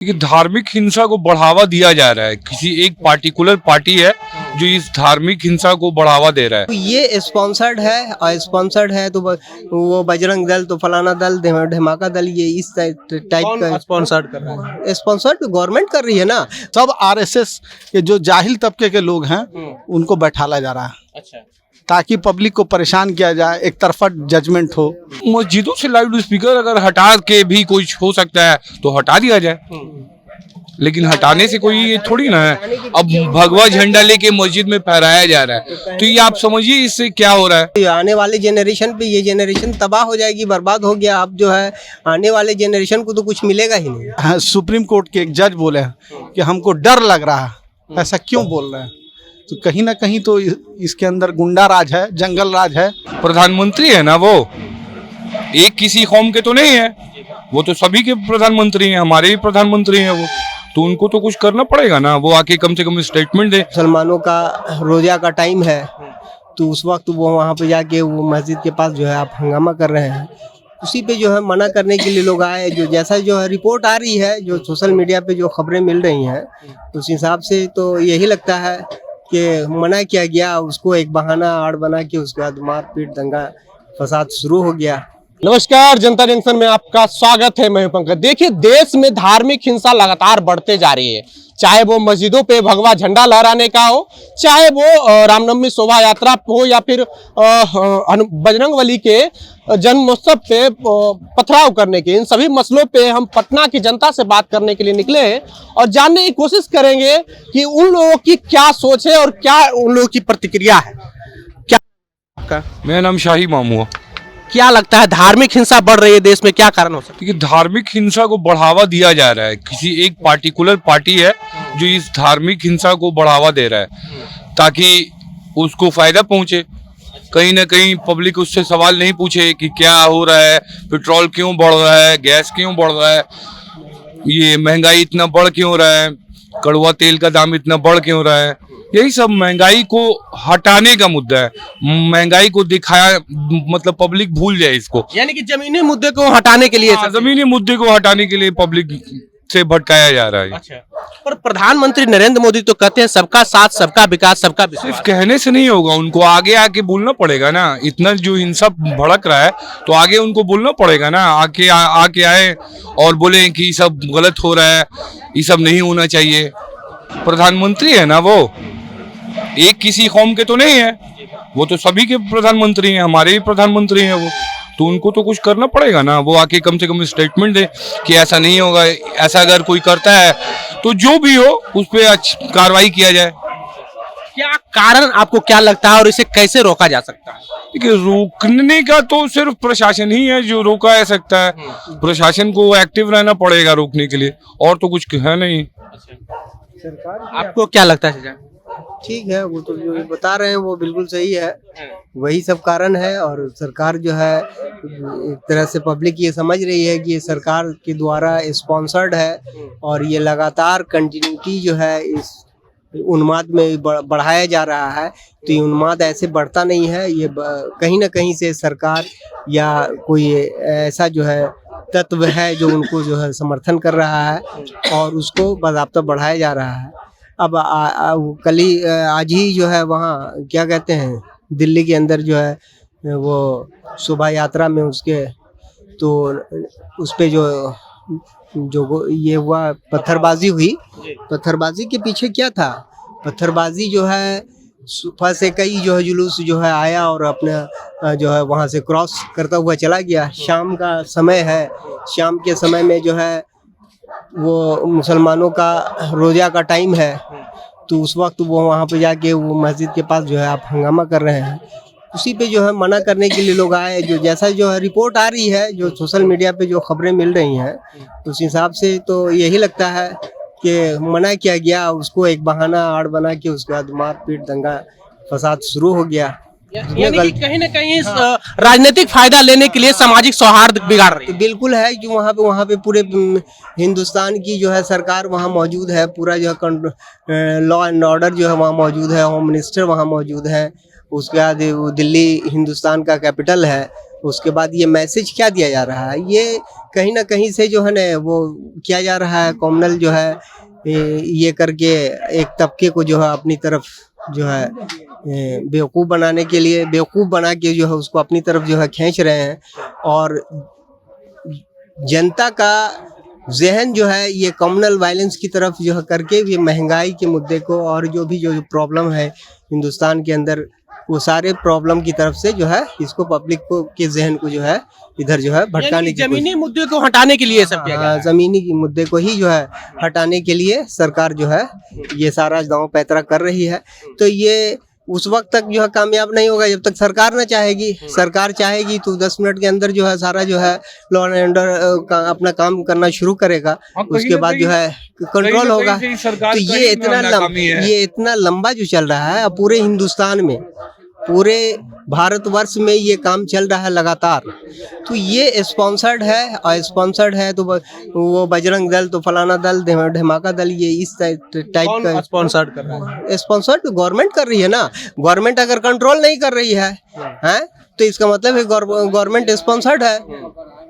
कि धार्मिक हिंसा को बढ़ावा दिया जा रहा है। किसी एक पार्टिकुलर पार्टी है जो इस धार्मिक हिंसा को बढ़ावा दे रहा है। तो ये स्पॉन्सर्ड है और स्पॉन्सर्ड है तो वो बजरंग दल तो फलाना दल धमाका दल ये इस टाइप का स्पॉन्सर्ड कर रहा है। स्पॉन्सर्ड तो गवर्नमेंट कर रही है ना। सब आरएसएस के जो जाहिल तबके के लोग हैं उनको बैठाला जा रहा है। अच्छा, ताकि पब्लिक को परेशान किया जाए, एक तरफा जजमेंट हो। मस्जिदों से लाउड स्पीकर अगर हटा के भी कुछ हो सकता है तो हटा दिया जाए, लेकिन हटाने से कोई ये थोड़ी ना है। अब भगवा झंडा लेके मस्जिद में फहराया जा रहा है, तो ये आप समझिए इससे क्या हो रहा है। आने वाले जेनरेशन पे ये जेनरेशन तबाह हो जाएगी, बर्बाद हो गया। अब जो है आने वाले जेनरेशन को तो कुछ मिलेगा ही नहीं। हाँ, सुप्रीम कोर्ट के एक जज बोले हैं कि हमको डर लग रहा है। ऐसा क्यों बोल रहे हैं? तो कहीं ना कहीं तो इसके अंदर गुंडा राज है, जंगल राज है। प्रधानमंत्री है ना, वो एक किसी कौम के तो नहीं है, वो तो सभी के प्रधानमंत्री हैं, हमारे भी प्रधानमंत्री हैं वो, तो उनको तो कुछ करना पड़ेगा ना। वो आके कम से कम स्टेटमेंट दे। मुसलमानों का रोजा का टाइम है, तो उस वक्त वो वहाँ पे जाके वो मस्जिद के पास जो है आप हंगामा कर रहे हैं। उसी पे जो है मना करने के लिए लोग आए। जो जैसा जो है रिपोर्ट आ रही है, जो सोशल मीडिया पे जो खबरें मिल रही हैं, उस हिसाब से तो यही लगता है कि मना किया गया, उसको एक बहाना आड़ बना के उसके बाद मारपीट दंगा फसाद शुरू हो गया। नमस्कार, जनता जंक्शन में आपका स्वागत है। मैं पंकज। देखिए, देश में धार्मिक हिंसा लगातार बढ़ते जा रही है, चाहे वो मस्जिदों पे भगवा झंडा लहराने का हो, चाहे वो रामनवमी शोभा यात्रा हो, या फिर बजरंगबली के जन्मोत्सव पे पथराव करने के। इन सभी मसलों पे हम पटना की जनता से बात करने के लिए निकले हैं और जानने की कोशिश करेंगे कि उन लोगों की क्या सोच है और क्या उन लोगों की प्रतिक्रिया है। क्या आपका? मेरा नाम शाही मामू है। क्या लगता है धार्मिक हिंसा बढ़ रही है देश में, क्या कारण हो सकता है? कि धार्मिक हिंसा को बढ़ावा दिया जा रहा है। किसी एक पार्टिकुलर पार्टी है जो इस धार्मिक हिंसा को बढ़ावा दे रहा है, ताकि उसको फायदा पहुंचे। कहीं ना कहीं पब्लिक उससे सवाल नहीं पूछे कि क्या हो रहा है, पेट्रोल क्यों बढ़ रहा है, गैस क्यों बढ़ रहा है, ये महंगाई इतना बढ़ क्यों रहा है, कड़वा तेल का दाम इतना बढ़ क्यों रहा है। यही सब महंगाई को हटाने का मुद्दा है। महंगाई को दिखाया मतलब पब्लिक भूल जाए इसको, यानी कि जमीनी मुद्दे को हटाने के लिए। जमीनी मुद्दे को हटाने के लिए पब्लिक से भटकाया जा रहा है। अच्छा, पर प्रधानमंत्री नरेंद्र मोदी तो कहते हैं सबका साथ, सबका विकास, सबका विश्वास। सिर्फ कहने से नहीं होगा, उनको आगे आके बोलना पड़ेगा ना। इतना जो हिंसा भड़क रहा है तो आगे उनको बोलना पड़ेगा ना। आके आए और बोले कि सब गलत हो रहा है, ये सब नहीं होना चाहिए। प्रधानमंत्री है ना, वो एक किसी कौम के तो नहीं है, वो तो सभी के प्रधानमंत्री हैं, हमारे भी प्रधानमंत्री हैं वो, तो उनको तो कुछ करना पड़ेगा ना। वो आके कम से कम स्टेटमेंट दे कि ऐसा नहीं होगा, ऐसा अगर कोई करता है तो जो भी हो उस पर कार्रवाई किया जाए। क्या कारण आपको क्या लगता है और इसे कैसे रोका जा सकता है? देखिए, रोकने का तो सिर्फ प्रशासन ही है जो रोका जा सकता है। प्रशासन को एक्टिव रहना पड़ेगा रोकने के लिए, और तो कुछ है नहीं। आपको क्या लगता है? ठीक है, वो तो जो बता रहे हैं वो बिल्कुल सही है, वही सब कारण है। और सरकार जो है एक तरह से पब्लिक ये समझ रही है कि ये सरकार के द्वारा स्पॉन्सर्ड है, और ये लगातार कंटिन्यूटी जो है इस उन्माद में बढ़ाया जा रहा है। तो ये उन्माद ऐसे बढ़ता नहीं है, ये कहीं ना कहीं से सरकार या कोई ऐसा जो है तत्व है जो उनको जो है समर्थन कर रहा है और उसको बाज़ाब्ता बढ़ाया जा रहा है। अब आज ही जो है वहाँ क्या कहते हैं, दिल्ली के अंदर जो है वो शोभा यात्रा में उसके तो उस पे जो ये हुआ, पत्थरबाजी हुई। पत्थरबाजी के पीछे क्या था? पत्थरबाजी जो है सुबह से कई जो है जुलूस जो है आया और अपने जो है वहाँ से क्रॉस करता हुआ चला गया। शाम का समय है, शाम के समय में जो है वो मुसलमानों का रोजा का टाइम है, तो उस वक्त वो वहाँ पे जाके वो मस्जिद के पास जो है आप हंगामा कर रहे हैं। उसी पे जो है मना करने के लिए लोग आए। जो जैसा जो है रिपोर्ट आ रही है, जो सोशल मीडिया पे जो खबरें मिल रही हैं, उस हिसाब से तो यही लगता है कि मना किया गया, उसको एक बहाना आड़ बना के उसके बाद मारपीट दंगा फसाद शुरू हो गया। यानी कि कहीं ना कहीं राजनीतिक फायदा लेने के लिए सामाजिक सौहार्द बिगाड़ रही है। तो बिल्कुल है कि वहाँ पे पूरे हिंदुस्तान की जो है सरकार वहाँ मौजूद है, पूरा जो है लॉ एंड ऑर्डर जो है वहाँ मौजूद है, होम मिनिस्टर वहाँ मौजूद है। उसके बाद दिल्ली हिंदुस्तान का कैपिटल है, उसके बाद ये मैसेज क्या दिया जा रहा है, ये कहीं ना कहीं से जो है ना वो किया जा रहा है, कॉमनल जो है ये करके एक तबके को जो है अपनी तरफ जो है बेवकूफ़ बनाने के लिए, बेवकूफ़ बना के जो है उसको अपनी तरफ जो है खींच रहे हैं। और जनता का जहन जो है ये कम्युनल वायलेंस की तरफ जो है करके भी महंगाई के मुद्दे को और जो प्रॉब्लम है हिंदुस्तान के अंदर, वो सारे प्रॉब्लम की तरफ से जो है इसको पब्लिक को के जहन को जो है इधर जो है भटकाने की जमीनी मुद्दे को हटाने के लिए सब किया गया है। जमीनी मुद्दे को ही जो है हटाने के लिए सरकार जो है ये सारा दांव पैतरा कर रही है। तो ये उस वक्त तक जो है कामयाब नहीं होगा जब तक सरकार ना चाहेगी। सरकार चाहेगी तो 10 मिनट के अंदर जो है सारा जो है लॉ एंड ऑर्डर का अपना काम करना शुरू करेगा, उसके बाद जो है कंट्रोल होगा। तो ये इतना लंबा जो चल रहा है, अब पूरे हिंदुस्तान में, पूरे भारतवर्ष में ये काम चल रहा है लगातार। तो ये स्पॉन्सर्ड है, और स्पॉन्सर्ड है तो वो बजरंग दल, तो फलाना दल, धमाका दल, ये इस टाइप का स्पॉन्सर्ड कर रहा है। स्पॉन्सर्ड तो गवर्नमेंट कर रही है ना। गवर्नमेंट अगर कंट्रोल नहीं कर रही है तो इसका मतलब है गवर्नमेंट स्पॉन्सर्ड है।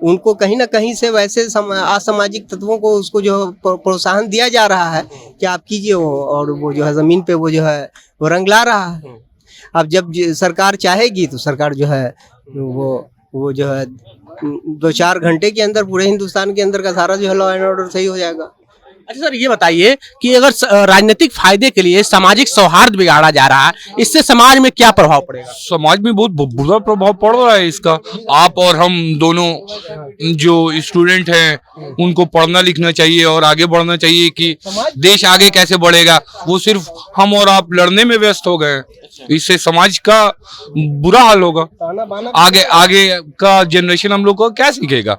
उनको कहीं ना कहीं से वैसे असामाजिक तत्वों को उसको जो प्रोत्साहन दिया जा रहा है कि आप कीजिए, और वो जो है जमीन पे वो जो है वो रंग ला रहा है। अब जब सरकार चाहेगी तो सरकार जो है वो जो है 2-4 घंटे के अंदर पूरे हिंदुस्तान के अंदर का सारा जो है लॉ एंड ऑर्डर सही हो जाएगा। अच्छा सर, ये बताइए कि अगर राजनीतिक फायदे के लिए सामाजिक सौहार्द बिगाड़ा जा रहा है, इससे समाज में क्या प्रभाव पड़ेगा? समाज में बहुत बुरा प्रभाव पड़ रहा है इसका। आप और हम दोनों जो स्टूडेंट हैं उनको पढ़ना लिखना चाहिए और आगे बढ़ना चाहिए कि देश आगे कैसे बढ़ेगा। वो सिर्फ हम और आप लड़ने में व्यस्त हो गए, इससे समाज का बुरा हाल होगा। आगे का जनरेशन हम लोग को क्या सीखेगा?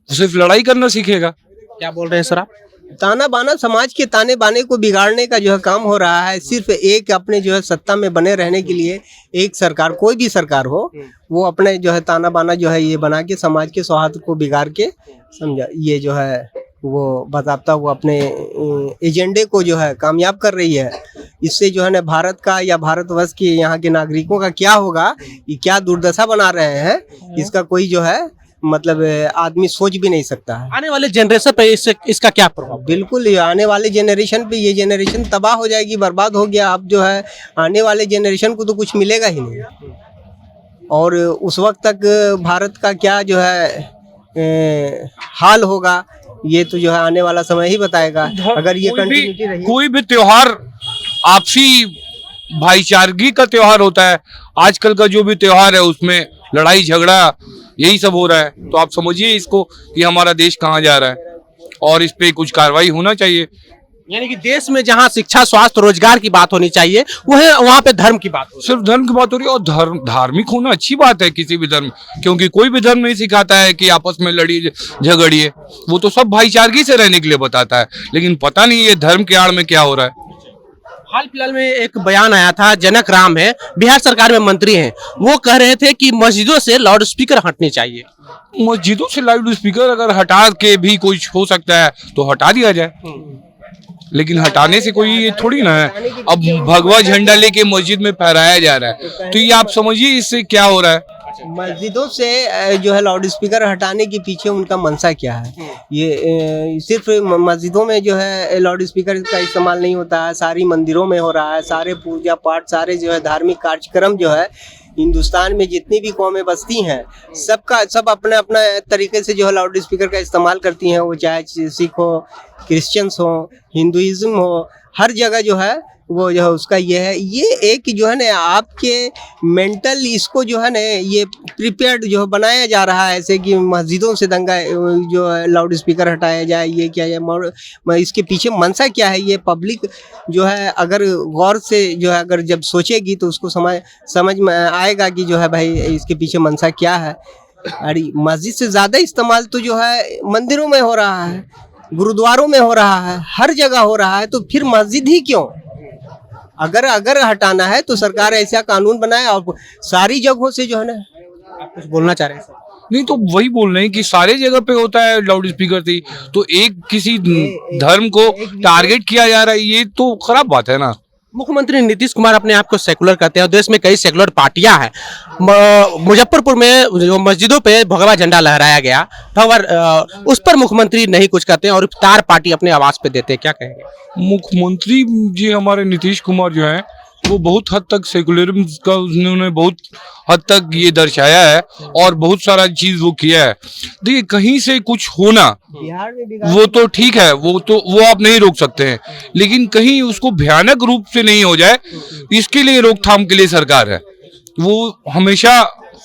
सिर्फ लड़ाई करना सीखेगा। क्या बोल रहे हैं सर आप? ताना बाना, समाज के ताने बाने को बिगाड़ने का जो है काम हो रहा है। सिर्फ एक अपने जो है सत्ता में बने रहने के लिए एक सरकार, कोई भी सरकार हो, वो अपने जो है ताना बाना जो है ये बना के समाज के सौहार्द को बिगाड़ के, समझा, ये जो है वो बताता वो अपने एजेंडे को जो है कामयाब कर रही है। इससे जो है ना भारत का या भारतवर्ष के यहाँ के नागरिकों का क्या होगा, ये क्या दुर्दशा बना रहे हैं, इसका कोई जो है मतलब आदमी सोच भी नहीं सकता है। आने वाले जनरेशन पे इसका क्या प्रभाव? बिल्कुल, ये आने वाले जनरेशन पे, ये जनरेशन तबाह हो जाएगी, बर्बाद हो गया। अब जो है आने वाले जनरेशन को तो कुछ मिलेगा ही नहीं, और उस वक्त तक भारत का क्या जो है हाल होगा, ये तो जो है आने वाला समय ही बताएगा। अगर ये कंटिन्यूटी रही, कोई भी त्योहार आपसी भाईचारगी का त्योहार होता है। आजकल का जो भी त्योहार है उसमें लड़ाई झगड़ा यही सब हो रहा है। तो आप समझिए इसको कि हमारा देश कहाँ जा रहा है, और इस पे कुछ कार्रवाई होना चाहिए। यानी कि देश में जहाँ शिक्षा, स्वास्थ्य, रोजगार की बात होनी चाहिए, वहाँ पे धर्म की बात हो, सिर्फ धर्म की बात हो रही है। और धार्मिक होना अच्छी बात है किसी भी धर्म, क्योंकि कोई भी धर्म नहीं सिखाता है कि आपस में लड़िए झगड़िए। वो तो सब भाईचारगी से रहने के लिए बताता है। लेकिन पता नहीं ये धर्म के आड़ में क्या हो रहा है। हाल फिलहाल में एक बयान आया था, जनक राम है, बिहार सरकार में मंत्री हैं, वो कह रहे थे कि मस्जिदों से लाउड स्पीकर हटने चाहिए। मस्जिदों से लाउड स्पीकर अगर हटा के भी कुछ हो सकता है तो हटा दिया जाए, लेकिन हटाने से कोई ये थोड़ी ना है। अब भगवा झंडा लेके मस्जिद में फहराया जा रहा है, तो ये आप समझिए इससे क्या हो रहा है। मस्जिदों से जो है लाउड स्पीकर हटाने के पीछे उनका मंशा क्या है? ये सिर्फ मस्जिदों में जो है लाउड स्पीकर का इस्तेमाल नहीं होता है, सारी मंदिरों में हो रहा है। सारे पूजा पाठ, सारे जो है धार्मिक कार्यक्रम जो है हिंदुस्तान में जितनी भी कौमें बसती हैं, सब अपने अपना तरीके से जो है लाउड स्पीकर का इस्तेमाल करती हैं। वो चाहे सिख हो, क्रिश्चियंस हो, हिंदुइज्म हो, हर जगह जो है वो जो है उसका ये है। ये एक जो है ना आपके मेंटल इसको जो है ना ये प्रिपेयर्ड जो बनाया जा रहा है, ऐसे कि मस्जिदों से दंगा जो है लाउड स्पीकर हटाया जाए, ये क्या है, इसके पीछे मंशा क्या है, ये पब्लिक जो है अगर गौर से जो है अगर जब सोचेगी तो उसको समझ में आएगा कि जो है भाई इसके पीछे मंशा क्या है। अरे मस्जिद से ज़्यादा इस्तेमाल तो जो है मंदिरों में हो रहा है, गुरुद्वारों में हो रहा है, हर जगह हो रहा है। तो फिर मस्जिद ही क्यों? अगर हटाना है तो सरकार ऐसा कानून बनाए और सारी जगहों से जो है ना। आप कुछ बोलना चाह रहे हैं सर? नहीं, तो वही बोल रहे हैं कि सारे जगह पे होता है लाउड स्पीकर थी, तो एक किसी धर्म को टारगेट किया जा रहा है, ये तो खराब बात है ना। मुख्यमंत्री नीतीश कुमार अपने आप को सेकुलर कहते हैं और देश में कई सेकुलर पार्टियां हैं। मुजफ्फरपुर में जो मस्जिदों पे भगवा झंडा लहराया गया उस पर मुख्यमंत्री नहीं कुछ कहते हैं और इफ्तार पार्टी अपने आवाज पे देते हैं, क्या कहेंगे? मुख्यमंत्री जी हमारे नीतीश कुमार जो हैं वो बहुत हद तक सेकुलरिज्म का उन्होंने बहुत हद तक ये दर्शाया है और बहुत सारा चीज वो किया है। देखिए कहीं से कुछ होना बिहार में वो तो ठीक है, वो आप नहीं रोक सकते हैं, लेकिन कहीं उसको भयानक रूप से नहीं हो जाए इसके लिए रोकथाम के लिए सरकार है। वो हमेशा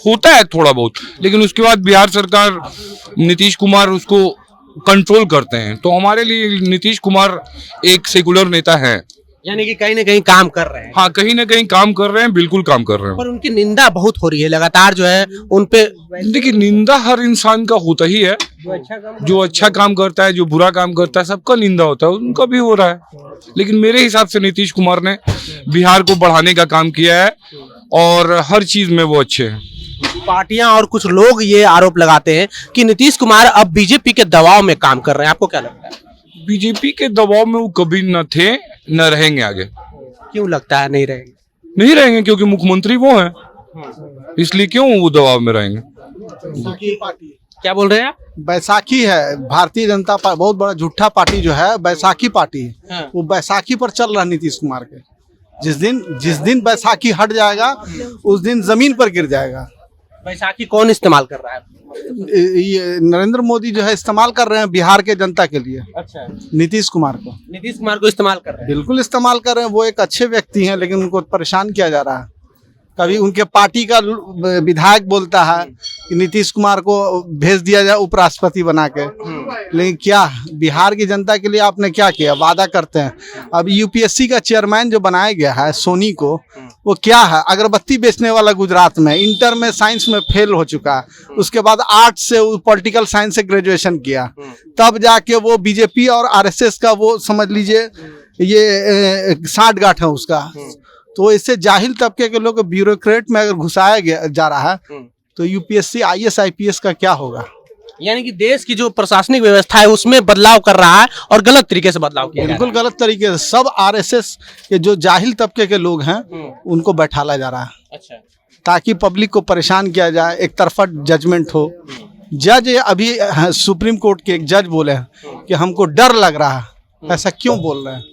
होता है थोड़ा बहुत, लेकिन उसके बाद बिहार सरकार नीतीश कुमार उसको कंट्रोल करते हैं। तो हमारे लिए नीतीश कुमार एक सेकुलर नेता है, यानी कि कहीं ना कहीं काम कर रहे हैं। हाँ कहीं ना कहीं काम कर रहे हैं, बिल्कुल काम कर रहे हैं। पर उनकी निंदा बहुत हो रही है लगातार जो है उनपे। देखिए निंदा हर इंसान का होता ही है, जो अच्छा काम करता है, जो बुरा काम करता है, सबका निंदा होता है, उनका भी हो रहा है। लेकिन मेरे हिसाब से नीतीश कुमार ने बिहार को बढ़ाने का काम किया है और हर चीज में वो अच्छे हैं। पार्टियां और कुछ लोग ये आरोप लगाते हैं कि नीतीश कुमार अब बीजेपी के दबाव में काम कर रहे हैं, आपको क्या लगता है? बीजेपी के दबाव में वो कभी न थे न रहेंगे आगे। क्यों लगता है नहीं रहेंगे? नहीं रहेंगे क्योंकि मुख्यमंत्री वो हैं, इसलिए क्यों वो दबाव में रहेंगे। क्या बोल रहे हैं आप? बैसाखी है, भारतीय जनता पार्टी बहुत बड़ा झूठा पार्टी जो है बैसाखी पार्टी है। हाँ। वो बैसाखी पर चल रहा है नीतीश कुमार के। जिस दिन बैसाखी हट जाएगा उस दिन जमीन पर गिर जाएगा। बैसाखी कौन इस्तेमाल कर रहा है? ये नरेंद्र मोदी जो है इस्तेमाल कर रहे हैं बिहार के जनता के लिए। अच्छा, नीतीश कुमार को इस्तेमाल कर रहे हैं। बिल्कुल इस्तेमाल कर रहे हैं। वो एक अच्छे व्यक्ति हैं लेकिन उनको परेशान किया जा रहा है। कभी उनके पार्टी का विधायक बोलता है कि नीतीश कुमार को भेज दिया जाए उपराष्ट्रपति बना के, लेकिन क्या बिहार की जनता के लिए आपने क्या किया? वादा करते हैं। अब यूपीएससी का चेयरमैन जो बनाया गया है सोनी को, वो क्या है? अगरबत्ती बेचने वाला गुजरात में, इंटर में साइंस में फेल हो चुका, उसके बाद आर्ट्स से पॉलिटिकल साइंस से ग्रेजुएशन किया, तब जाके वो बीजेपी और आरएसएस का वो समझ लीजिए ये साठगांठ है उसका। तो इससे जाहिल तबके के लोग ब्यूरोक्रेट में अगर घुसाया गया जा रहा है तो यूपीएससी आईएएस आईपीएस का क्या होगा? यानी कि देश की जो प्रशासनिक व्यवस्था है उसमें बदलाव कर रहा है और गलत तरीके से बदलाव किया। बिल्कुल गलत तरीके से सब आरएसएस के जो जाहिल तबके के लोग हैं उनको बैठाला जा रहा है। अच्छा, ताकि पब्लिक को परेशान किया जाए, एक तरफा जजमेंट हो। जज अभी सुप्रीम कोर्ट के एक जज बोले हैं कि हमको डर लग रहा है। ऐसा क्यों बोल रहे हैं?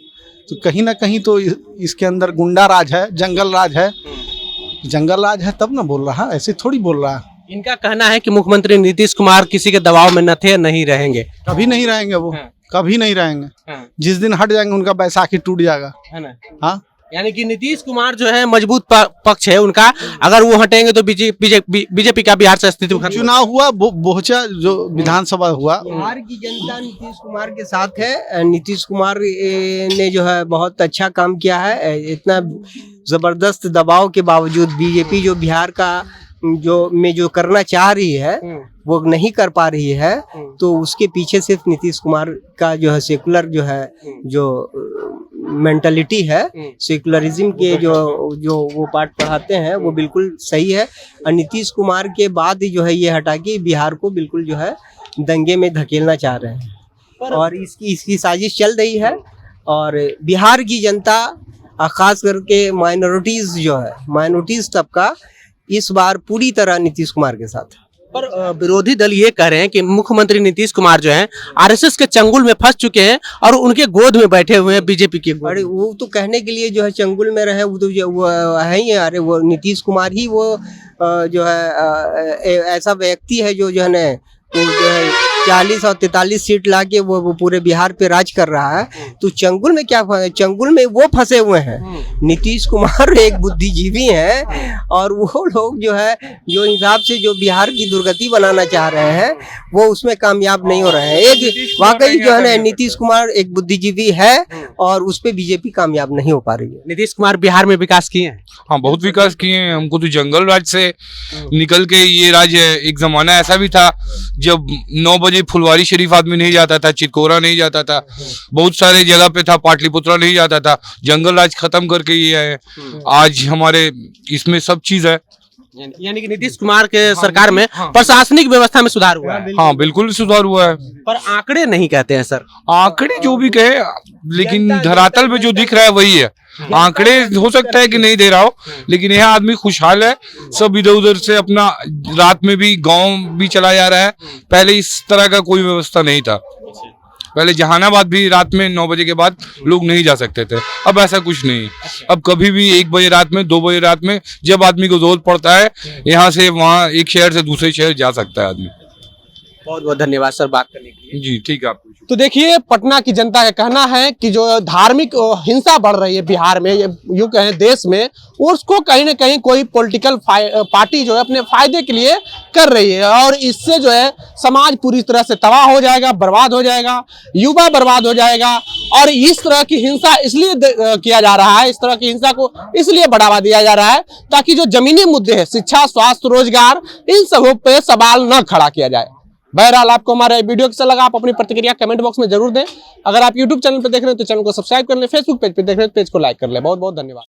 तो कहीं ना कहीं तो इसके अंदर गुंडा राज है, जंगल राज है। जंगल राज है तब ना बोल रहा है, ऐसे थोड़ी बोल रहा है। इनका कहना है कि मुख्यमंत्री नीतीश कुमार किसी के दबाव में न थे, नहीं रहेंगे। कभी नहीं रहेंगे वो, कभी नहीं रहेंगे। जिस दिन हट जाएंगे उनका बैसाखी टूट जाएगा, है ना? हाँ, यानी कि नीतीश कुमार जो है मजबूत पक्ष है उनका, अगर वो हटेंगे तो बीजेपी का बिहार से अस्तित्व। चुनाव हुआ बोहचा जो विधानसभा हुआ, बिहार की जनता नीतीश कुमार के साथ है। नीतीश कुमार ने जो है बहुत अच्छा काम किया है। इतना जबरदस्त दबाव के बावजूद बीजेपी जो बिहार का जो करना चाह रही है वो नहीं कर पा रही है, तो उसके पीछे सिर्फ नीतीश कुमार का जो है सेकुलर जो है जो मेंटालिटी है, सेकुलरिज्म के जो वो पाठ पढ़ाते हैं वो बिल्कुल सही है। और नीतीश कुमार के बाद जो है ये हटा के बिहार को बिल्कुल जो है दंगे में धकेलना चाह रहे हैं और इसकी साजिश चल रही है। और बिहार की जनता खास करके माइनॉरिटीज तबका इस बार पूरी तरह नीतीश कुमार के साथ है। पर विरोधी दल ये कह रहे हैं कि मुख्यमंत्री नीतीश कुमार जो हैं आरएसएस के चंगुल में फंस चुके हैं और उनके गोद में बैठे हुए हैं बीजेपी के। अरे वो तो कहने के लिए जो है चंगुल में रहे, वो तो वो है ही। अरे वो नीतीश कुमार ही वो जो है ऐसा व्यक्ति है जो है ना वो जो है 40 और 43 सीट लाके वो पूरे बिहार पे राज कर रहा है। तो चंगुल में क्या, चंगुल में वो फंसे हुए हैं। नीतीश कुमार एक बुद्धिजीवी हैं और वो लोग जो है जो हिसाब से जो बिहार की दुर्गति बनाना चाह रहे हैं वो उसमें कामयाब नहीं हो रहे हैं। एक वाकई जो है ना नीतीश कुमार एक बुद्धिजीवी है और उस पे बीजेपी कामयाब नहीं हो पा रही है। नीतीश कुमार बिहार में विकास किए हैं? हाँ, बहुत विकास किए हैं। हमको तो जंगल राज से निकल के ये राज है। एक जमाना ऐसा भी था जब 9 बजे फुलवारी शरीफ आदमी नहीं जाता था, चितकोरा नहीं जाता था, बहुत सारे जगह पे था, पाटलिपुत्रा नहीं जाता था। जंगल राज खत्म करके ये है। आज हमारे इसमें सब चीज है, यानी कि नीतीश कुमार के सरकार में हाँ। प्रशासनिक व्यवस्था में सुधार हुआ है, हाँ बिल्कुल सुधार हुआ है। पर आंकड़े नहीं कहते हैं सर। आंकड़े जो भी कहे, लेकिन धरातल पे जो दिख रहा है वही है। आंकड़े हो सकता है कि नहीं दे रहा हो, लेकिन यह आदमी खुशहाल है। सब इधर उधर से अपना, रात में भी गांव भी चला जा रहा है। पहले इस तरह का कोई व्यवस्था नहीं था। पहले जहानाबाद भी रात में 9 बजे के बाद लोग नहीं जा सकते थे, अब ऐसा कुछ नहीं। अब कभी भी 1 बजे रात में, 2 बजे रात में, जब आदमी को जरूरत पड़ता है, यहाँ से वहाँ एक शहर से दूसरे शहर जा सकता है आदमी। बहुत बहुत धन्यवाद सर बात करने के लिए। जी ठीक है। आप तो देखिए, पटना की जनता का कहना है कि जो धार्मिक हिंसा बढ़ रही है बिहार में, यूं कहें देश में, उसको कहीं ना कहीं कोई पॉलिटिकल पार्टी जो है अपने फायदे के लिए कर रही है, और इससे जो है समाज पूरी तरह से तबाह हो जाएगा, बर्बाद हो जाएगा, युवा बर्बाद हो जाएगा। और इस तरह की हिंसा इसलिए किया जा रहा है, इस तरह की हिंसा को इसलिए बढ़ावा दिया जा रहा है ताकि जो जमीनी मुद्दे हैं, शिक्षा, स्वास्थ्य, रोजगार, इन सबों पे सवाल न खड़ा किया जाए। बहरहाल, आपको हमारा वीडियो कैसा लगा, आप अपनी प्रतिक्रिया कमेंट बॉक्स में जरूर दें। अगर आप यूट्यूब चैनल पर देख रहे हैं तो चैनल को सब्सक्राइब कर लें, फेसबुक पेज पे देख रहे हैं तो पेज को लाइक कर लें। बहुत बहुत धन्यवाद।